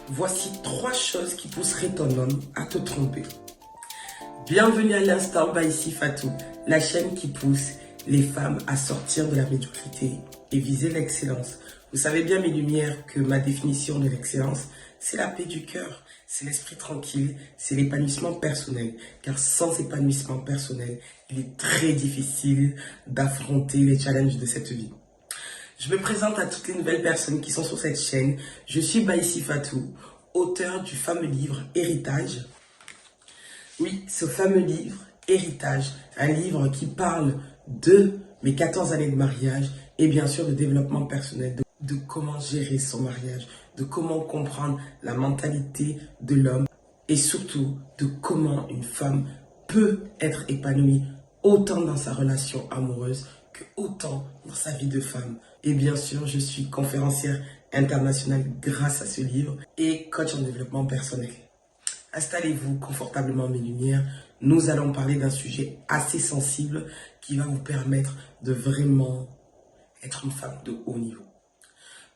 Voici 3 choses qui pousseraient ton homme à te tromper. Bienvenue à l'instant by Fatou, la chaîne qui pousse les femmes à sortir de la médiocrité et viser l'excellence. Vous savez bien, mes lumières, que ma définition de l'excellence, c'est la paix du cœur, c'est l'esprit tranquille, c'est l'épanouissement personnel. Car sans épanouissement personnel, il est très difficile d'affronter les challenges de cette vie. Je me présente à toutes les nouvelles personnes qui sont sur cette chaîne. Je suis Baïssi Fatou, auteur du fameux livre Héritage. Oui, ce fameux livre, Héritage, un livre qui parle de mes 14 années de mariage et bien sûr de développement personnel, de comment gérer son mariage, de comment comprendre la mentalité de l'homme et surtout de comment une femme peut être épanouie autant dans sa relation amoureuse que autant dans sa vie de femme. Et bien sûr, je suis conférencière internationale grâce à ce livre et coach en développement personnel. Installez-vous confortablement, mes lumières. Nous allons parler d'un sujet assez sensible qui va vous permettre de vraiment être une femme de haut niveau.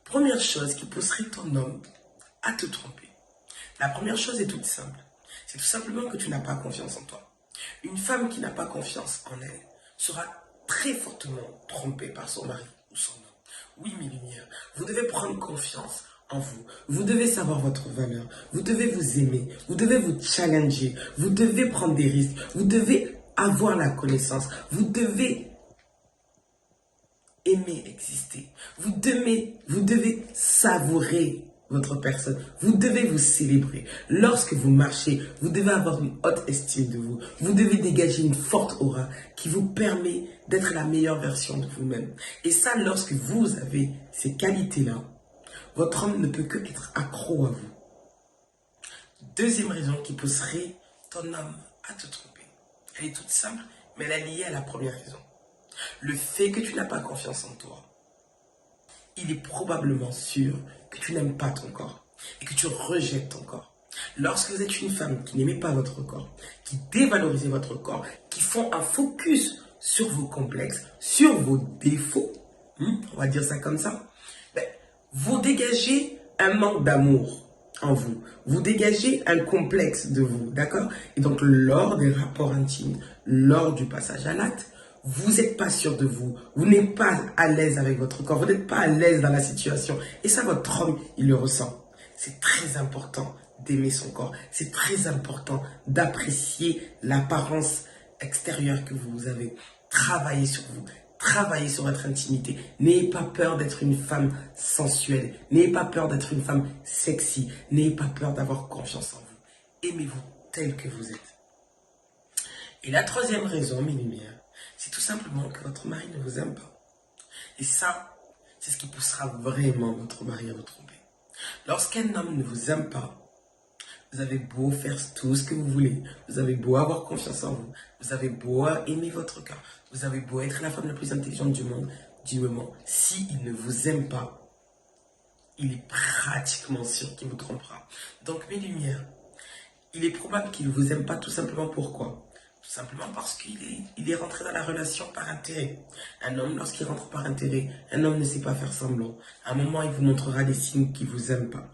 Première chose qui pousserait ton homme à te tromper. La première chose est toute simple. C'est tout simplement que tu n'as pas confiance en toi. Une femme qui n'a pas confiance en elle sera très fortement trompée par son mari ou son homme. Oui, mes lumières, vous devez prendre confiance en vous. Vous devez savoir votre valeur. Vous devez vous aimer. Vous devez vous challenger. Vous devez prendre des risques. Vous devez avoir la connaissance. Vous devez aimer exister. Vous devez savourer votre personne. Vous devez vous célébrer. Lorsque vous marchez, vous devez avoir une haute estime de vous. Vous devez dégager une forte aura qui vous permet d'être la meilleure version de vous-même. Et ça, lorsque vous avez ces qualités-là, votre homme ne peut que être accro à vous. Deuxième raison qui pousserait ton homme à te tromper. Elle est toute simple, mais elle est liée à la première raison. Le fait que tu n'as pas confiance en toi, il est probablement sûr que tu n'aimes pas ton corps et que tu rejettes ton corps. Lorsque vous êtes une femme qui n'aimait pas votre corps, qui dévalorisait votre corps, qui font un focus sur vos complexes, sur vos défauts, on va dire ça comme ça, vous dégagez un manque d'amour en vous. Vous dégagez un complexe de vous, d'accord? Et donc, lors des rapports intimes, lors du passage à l'acte, vous n'êtes pas sûr de vous. Vous n'êtes pas à l'aise avec votre corps. Vous n'êtes pas à l'aise dans la situation. Et ça, votre homme, il le ressent. C'est très important d'aimer son corps. C'est très important d'apprécier l'apparence extérieure que vous avez. Travaillez sur vous. Travaillez sur votre intimité. N'ayez pas peur d'être une femme sensuelle. N'ayez pas peur d'être une femme sexy. N'ayez pas peur d'avoir confiance en vous. Aimez-vous tel que vous êtes. Et la troisième raison, mes lumières, c'est tout simplement que votre mari ne vous aime pas. Et ça, c'est ce qui poussera vraiment votre mari à vous tromper. Lorsqu'un homme ne vous aime pas, vous avez beau faire tout ce que vous voulez, vous avez beau avoir confiance en vous, vous avez beau aimer votre cœur, vous avez beau être la femme la plus intelligente du monde, du moment, s'il ne vous aime pas, il est pratiquement sûr qu'il vous trompera. Donc, mes lumières, il est probable qu'il ne vous aime pas tout simplement pourquoi ? Tout simplement parce qu'il est rentré dans la relation par intérêt. Un homme, lorsqu'il rentre par intérêt, un homme ne sait pas faire semblant. À un moment, il vous montrera des signes qu'il ne vous aime pas.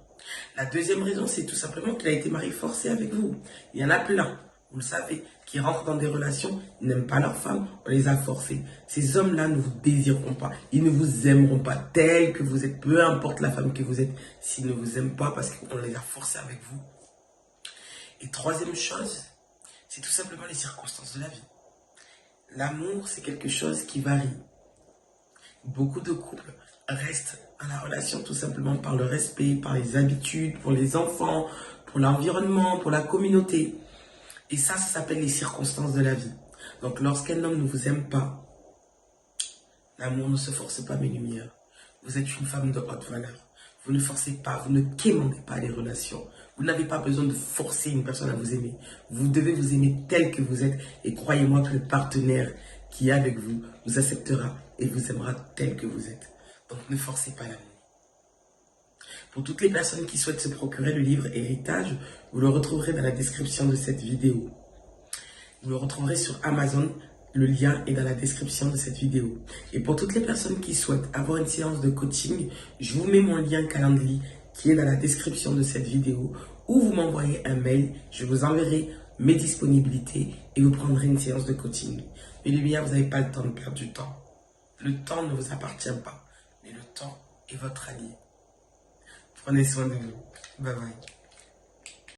La deuxième raison, c'est tout simplement qu'il a été marié forcé avec vous. Il y en a plein, vous le savez, qui rentrent dans des relations, ils n'aiment pas leur femme, on les a forcés. Ces hommes-là ne vous désireront pas, ils ne vous aimeront pas tel que vous êtes, peu importe la femme que vous êtes, s'ils ne vous aiment pas parce qu'on les a forcés avec vous. Et troisième chose, c'est tout simplement les circonstances de la vie. L'amour, c'est quelque chose qui varie. Beaucoup de couples restent dans la relation tout simplement par le respect, par les habitudes, pour les enfants, pour l'environnement, pour la communauté. Et ça s'appelle les circonstances de la vie. Donc, lorsqu'un homme ne vous aime pas, l'amour ne se force pas, mes lumières. Vous êtes une femme de haute valeur. Vous ne forcez pas, vous ne quémandez pas les relations. Vous n'avez pas besoin de forcer une personne à vous aimer. Vous devez vous aimer tel que vous êtes. Et croyez-moi que le partenaire qui est avec vous vous acceptera et vous aimera tel que vous êtes. Donc ne forcez pas l'amour. Pour toutes les personnes qui souhaitent se procurer le livre Héritage, vous le retrouverez dans la description de cette vidéo. Vous le retrouverez sur Amazon. Le lien est dans la description de cette vidéo. Et pour toutes les personnes qui souhaitent avoir une séance de coaching, je vous mets mon lien Calendly qui est dans la description de cette vidéo ou vous m'envoyez un mail. Je vous enverrai mes disponibilités et vous prendrez une séance de coaching. Mais les bien, vous n'avez pas le temps de perdre du temps. Le temps ne vous appartient pas, mais le temps est votre allié. Prenez soin de vous. Bye bye.